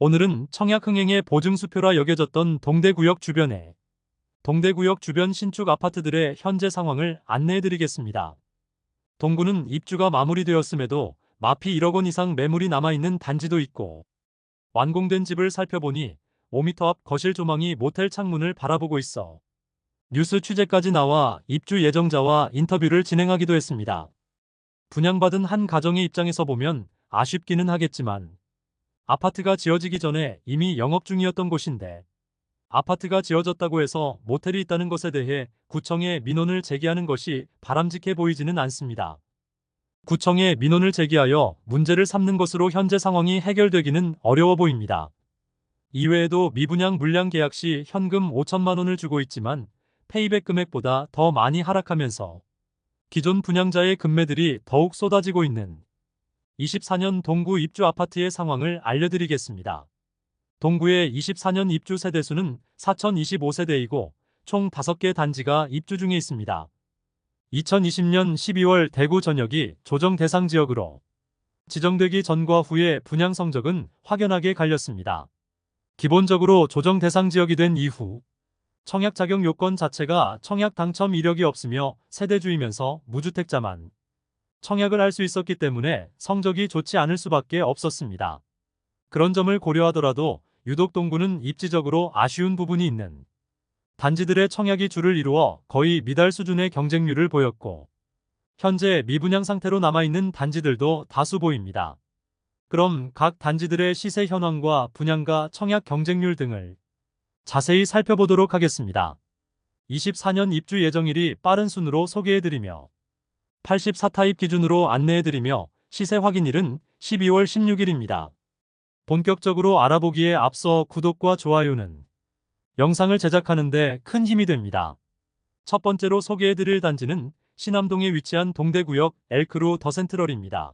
오늘은 청약 흥행의 보증수표라 여겨졌던 동대구역 주변에 동대구역 주변 신축 아파트들의 현재 상황을 안내해드리겠습니다. 동구는 입주가 마무리되었음에도 마피 1억 원 이상 매물이 남아있는 단지도 있고, 완공된 집을 살펴보니 5m 앞 거실 조망이 모텔 창문을 바라보고 있어 뉴스 취재까지 나와 입주 예정자와 인터뷰를 진행하기도 했습니다. 분양받은 한 가정의 입장에서 보면 아쉽기는 하겠지만, 아파트가 지어지기 전에 이미 영업 중이었던 곳인데 아파트가 지어졌다고 해서 모텔이 있다는 것에 대해 구청에 민원을 제기하는 것이 바람직해 보이지는 않습니다. 구청에 민원을 제기하여 문제를 삼는 것으로 현재 상황이 해결되기는 어려워 보입니다. 이외에도 미분양 물량 계약 시 현금 5천만 원을 주고 있지만 페이백 금액보다 더 많이 하락하면서 기존 분양자의 급매들이 더욱 쏟아지고 있는 24년 동구 입주 아파트의 상황을 알려드리겠습니다. 동구의 24년 입주 세대수는 4025세대이고 총 5개 단지가 입주 중에 있습니다. 2020년 12월 대구 전역이 조정 대상 지역으로 지정되기 전과 후의 분양 성적은 확연하게 갈렸습니다. 기본적으로 조정 대상 지역이 된 이후 청약 자격 요건 자체가 청약 당첨 이력이 없으며 세대주이면서 무주택자만 청약을 할 수 있었기 때문에 성적이 좋지 않을 수밖에 없었습니다. 그런 점을 고려하더라도 유독 동구는 입지적으로 아쉬운 부분이 있는 단지들의 청약이 줄을 이루어 거의 미달 수준의 경쟁률을 보였고, 현재 미분양 상태로 남아있는 단지들도 다수 보입니다. 그럼 각 단지들의 시세 현황과 분양가 청약 경쟁률 등을 자세히 살펴보도록 하겠습니다. 24년 입주 예정일이 빠른 순으로 소개해드리며 84타입 기준으로 안내해드리며 시세 확인일은 12월 16일입니다. 본격적으로 알아보기에 앞서 구독과 좋아요는 영상을 제작하는데 큰 힘이 됩니다. 첫 번째로 소개해드릴 단지는 신암동에 위치한 동대구역 엘크루 더센트럴입니다.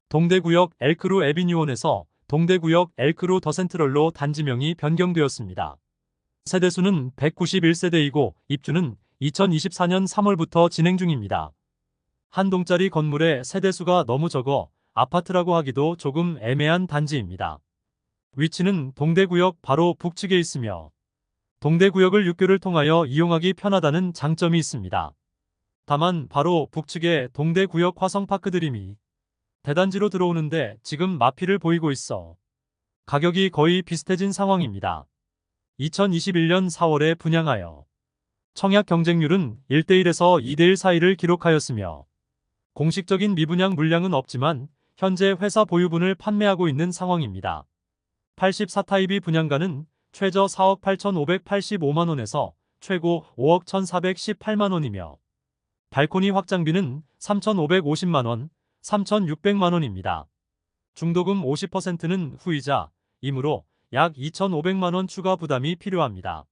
동대구역 엘크루 에비뉴원에서 동대구역 엘크루 더센트럴로 단지명이 변경되었습니다. 세대수는 191세대이고 입주는 2024년 3월부터 진행 중입니다. 한 동짜리 건물의 세대수가 너무 적어 아파트라고 하기도 조금 애매한 단지입니다. 위치는 동대구역 바로 북측에 있으며 동대구역을 육교를 통하여 이용하기 편하다는 장점이 있습니다. 다만 바로 북측에 동대구역 화성파크 드림이 대단지로 들어오는데 지금 마피를 보이고 있어 가격이 거의 비슷해진 상황입니다. 2021년 4월에 분양하여 청약 경쟁률은 1대1에서 2대1 사이를 기록하였으며 공식적인 미분양 물량은 없지만 현재 회사 보유분을 판매하고 있는 상황입니다. 84타입이 분양가는 최저 4억 8,585만원에서 최고 5억 1,418만원이며 발코니 확장비는 3,550만원, 3,600만원입니다. 중도금 50%는 후이자이므로 약 2,500만원 추가 부담이 필요합니다.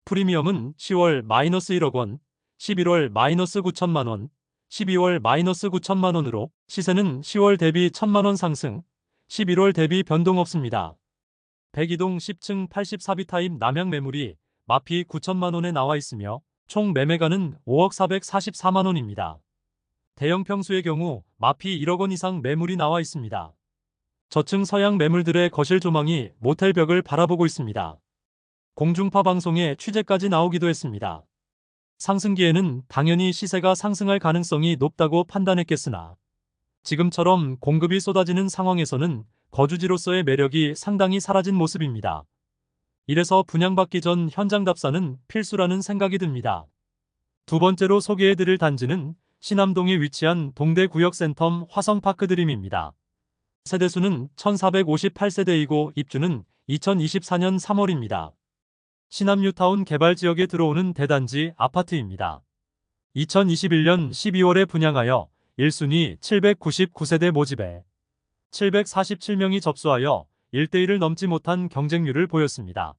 프리미엄은 10월 마이너스 1억 원, 11월 마이너스 9천만원, 12월 마이너스 9천만원으로 시세는 10월 대비 1,000만원 상승, 11월 대비 변동 없습니다. 102동 10층 84B 타입 남향 매물이 마피 9천만원에 나와 있으며 총 매매가는 5억 444만원입니다. 대형 평수의 경우 마피 1억 원 이상 매물이 나와 있습니다. 저층 서양 매물들의 거실 조망이 모텔 벽을 바라보고 있습니다. 공중파 방송에 취재까지 나오기도 했습니다. 상승기에는 당연히 시세가 상승할 가능성이 높다고 판단했겠으나 지금처럼 공급이 쏟아지는 상황에서는 거주지로서의 매력이 상당히 사라진 모습입니다. 이래서 분양받기 전 현장 답사는 필수라는 생각이 듭니다. 두 번째로 소개해드릴 단지는 신암동에 위치한 동대구역 센텀 화성파크 드림입니다. 세대수는 1458세대이고 입주는 2024년 3월입니다. 신암 뉴타운 개발지역에 들어오는 대단지 아파트입니다. 2021년 12월에 분양하여 1순위 799세대 모집에 747명이 접수하여 1대1을 넘지 못한 경쟁률을 보였습니다.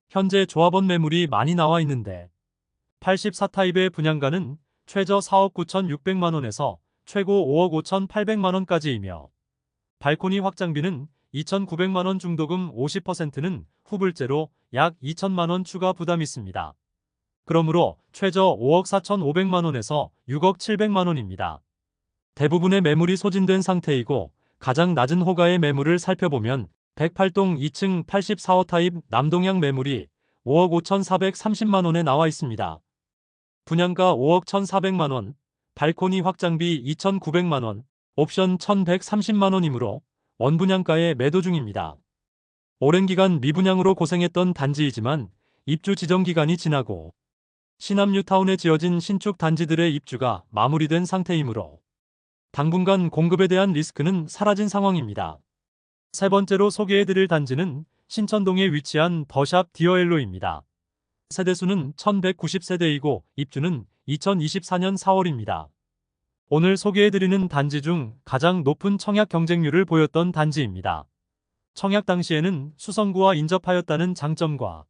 현재 조합원 매물이 많이 나와 있는데 84타입의 분양가는 최저 4억 9,600만원에서 최고 5억 5,800만원까지이며 발코니 확장비는 2,900만원 중도금 50%는 후불제로 약 2천만원 추가 부담이 있습니다. 그러므로 최저 5억 4,500만원에서 6억 700만원입니다. 대부분의 매물이 소진된 상태이고 가장 낮은 호가의 매물을 살펴보면 108동 2층 84호 타입 남동향 매물이 5억 5,430만 원에 나와 있습니다. 분양가 5억 1,400만 원, 발코니 확장비 2,900만 원, 옵션 1,130만 원이므로 원분양가에 매도 중입니다. 오랜 기간 미분양으로 고생했던 단지이지만 입주 지정 기간이 지나고 시남 뉴타운에 지어진 신축 단지들의 입주가 마무리된 상태이므로 당분간 공급에 대한 리스크는 사라진 상황입니다. 세 번째로 소개해드릴 단지는 신천동에 위치한 더샵 디어엘로입니다. 세대수는 1190세대이고 입주는 2024년 4월입니다. 오늘 소개해드리는 단지 중 가장 높은 청약 경쟁률을 보였던 단지입니다. 청약 당시에는 수성구와 인접하였다는 장점과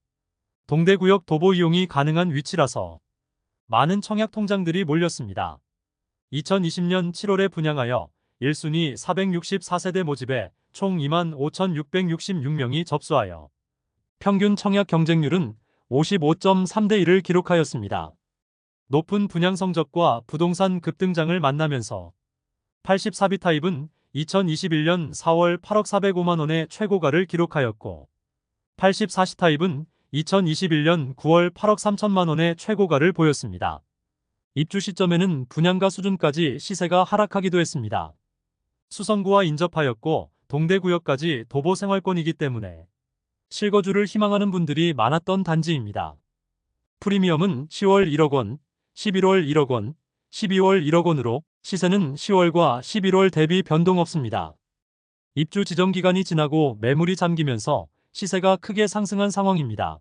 동대구역 도보 이용이 가능한 위치라서 많은 청약 통장들이 몰렸습니다. 2020년 7월에 분양하여 1순위 464세대 모집에 총 25,666명이 접수하여 평균 청약 경쟁률은 55.3대 1을 기록하였습니다. 높은 분양 성적과 부동산 급등장을 만나면서 84B 타입은 2021년 4월 8억 405만 원의 최고가를 기록하였고 84C 타입은 2021년 9월 8억 3천만 원의 최고가를 보였습니다. 입주 시점에는 분양가 수준까지 시세가 하락하기도 했습니다. 수성구와 인접하였고 동대구역까지 도보 생활권이기 때문에 실거주를 희망하는 분들이 많았던 단지입니다. 프리미엄은 10월 1억 원, 11월 1억 원, 12월 1억 원으로 시세는 10월과 11월 대비 변동 없습니다. 입주 지정 기간이 지나고 매물이 잠기면서 시세가 크게 상승한 상황입니다.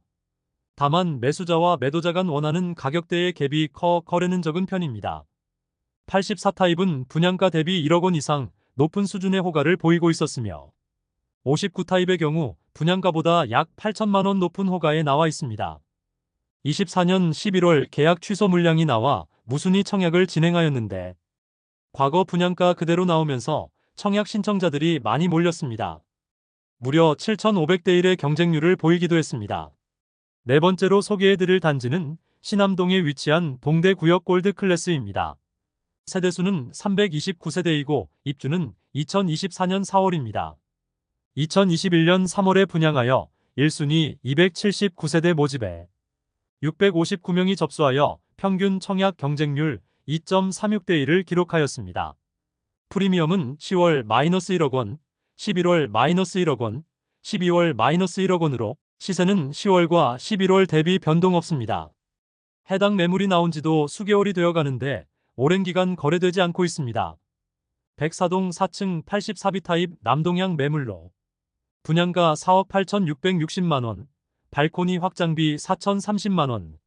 다만 매수자와 매도자 간 원하는 가격대의 갭이 커 거래는 적은 편입니다. 84 타입은 분양가 대비 1억 원 이상 높은 수준의 호가를 보이고 있었으며 59 타입의 경우 분양가보다 약 8천만 원 높은 호가에 나와 있습니다. 24년 11월 계약 취소 물량이 나와 무순위 청약을 진행하였는데 과거 분양가 그대로 나오면서 청약 신청자들이 많이 몰렸습니다. 무려 7,500대 1의 경쟁률을 보이기도 했습니다. 네 번째로 소개해드릴 단지는 신암동에 위치한 동대구역 골드클래스입니다. 세대수는 329세대이고 입주는 2024년 4월입니다. 2021년 3월에 분양하여 1순위 279세대 모집에 659명이 접수하여 평균 청약 경쟁률 2.36대 1을 기록하였습니다. 프리미엄은 10월 -1억 원, 11월 -1억 원, 12월 -1억 원으로 시세는 10월과 11월 대비 변동 없습니다. 해당 매물이 나온 지도 수개월이 되어 가는데 오랜 기간 거래되지 않고 있습니다. 104동 4층 84B 타입 남동향 매물로 분양가 4억 8,660만 원, 발코니 확장비 4,030만 원,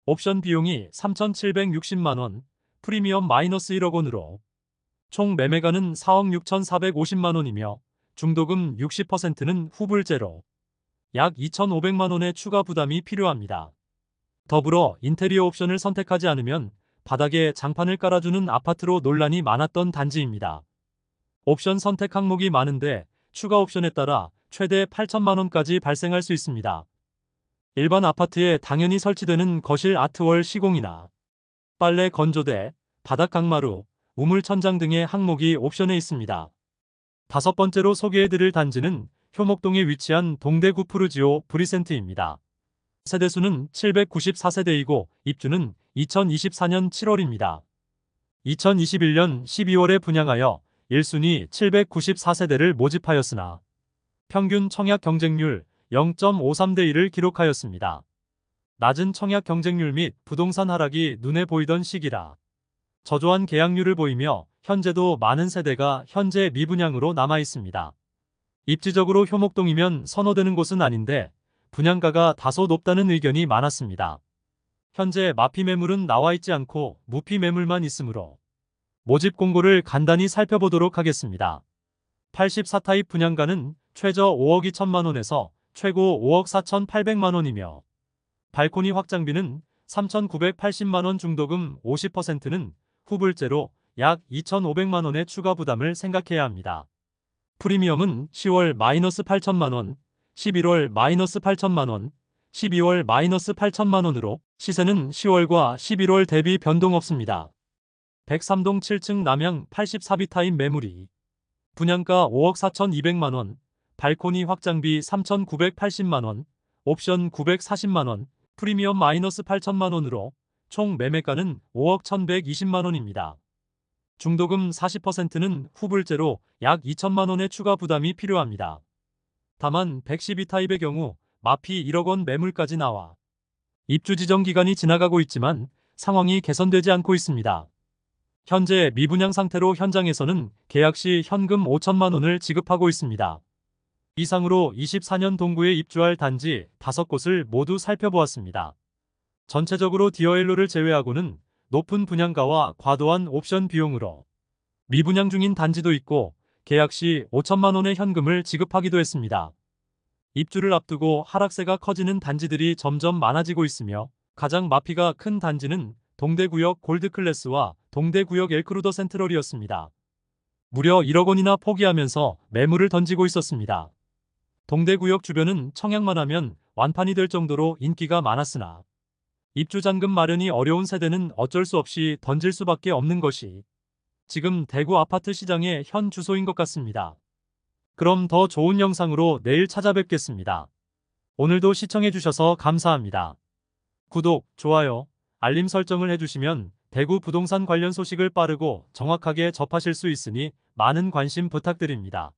옵션 비용이 3,760만 원, 프리미엄 -1억 원으로 총 매매가는 4억 6,450만 원이며 중도금 60%는 후불제로 약 2,500만 원의 추가 부담이 필요합니다. 더불어 인테리어 옵션을 선택하지 않으면 바닥에 장판을 깔아주는 아파트로 논란이 많았던 단지입니다. 옵션 선택 항목이 많은데 추가 옵션에 따라 최대 8천만 원까지 발생할 수 있습니다. 일반 아파트에 당연히 설치되는 거실 아트월 시공이나 빨래 건조대, 바닥 강마루, 우물 천장 등의 항목이 옵션에 있습니다. 다섯 번째로 소개해드릴 단지는 효목동에 위치한 동대구 푸르지오 브리센트입니다. 세대수는 794세대이고 입주는 2024년 7월입니다. 2021년 12월에 분양하여 1순위 794세대를 모집하였으나 평균 청약 경쟁률 0.53대 1을 기록하였습니다. 낮은 청약 경쟁률 및 부동산 하락이 눈에 보이던 시기라 저조한 계약률을 보이며 현재도 많은 세대가 현재 미분양으로 남아 있습니다. 입지적으로 효목동이면 선호되는 곳은 아닌데 분양가가 다소 높다는 의견이 많았습니다. 현재 마피 매물은 나와 있지 않고 무피 매물만 있으므로 모집 공고를 간단히 살펴보도록 하겠습니다. 84 타입 분양가는 최저 5억 2천만 원에서 최고 5억 4,800만 원이며 발코니 확장비는 3,980만 원 중도금 50%는 후불제로 약 2,500만 원의 추가 부담을 생각해야 합니다. 프리미엄은 10월 -8천만 원, 11월 -8천만 원, 12월 -8천만 원으로 시세는 10월과 11월 대비 변동 없습니다. 103동 7층 남향 84B 타입 매물이 분양가 5억 4,200만 원, 발코니 확장비 3,980만원, 옵션 940만원, 프리미엄 마이너스 8천만원으로 총 매매가는 5억 1,120만원입니다. 중도금 40%는 후불제로 약 2천만원의 추가 부담이 필요합니다. 다만 112타입의 경우 마피 1억 원 매물까지 나와 입주 지정 기간이 지나가고 있지만 상황이 개선되지 않고 있습니다. 현재 미분양 상태로 현장에서는 계약 시 현금 5천만 원을 지급하고 있습니다. 이상으로 24년 동구에 입주할 단지 5곳을 모두 살펴보았습니다. 전체적으로 디어엘로를 제외하고는 높은 분양가와 과도한 옵션 비용으로 미분양 중인 단지도 있고 계약 시 5천만 원의 현금을 지급하기도 했습니다. 입주를 앞두고 하락세가 커지는 단지들이 점점 많아지고 있으며 가장 마피가 큰 단지는 동대구역 골드클래스와 동대구역 엘크루더 센트럴이었습니다. 무려 1억 원이나 포기하면서 매물을 던지고 있었습니다. 동대구역 주변은 청약만 하면 완판이 될 정도로 인기가 많았으나 입주 잔금 마련이 어려운 세대는 어쩔 수 없이 던질 수밖에 없는 것이 지금 대구 아파트 시장의 현 주소인 것 같습니다. 그럼 더 좋은 영상으로 내일 찾아뵙겠습니다. 오늘도 시청해주셔서 감사합니다. 구독, 좋아요, 알림 설정을 해주시면 대구 부동산 관련 소식을 빠르고 정확하게 접하실 수 있으니 많은 관심 부탁드립니다.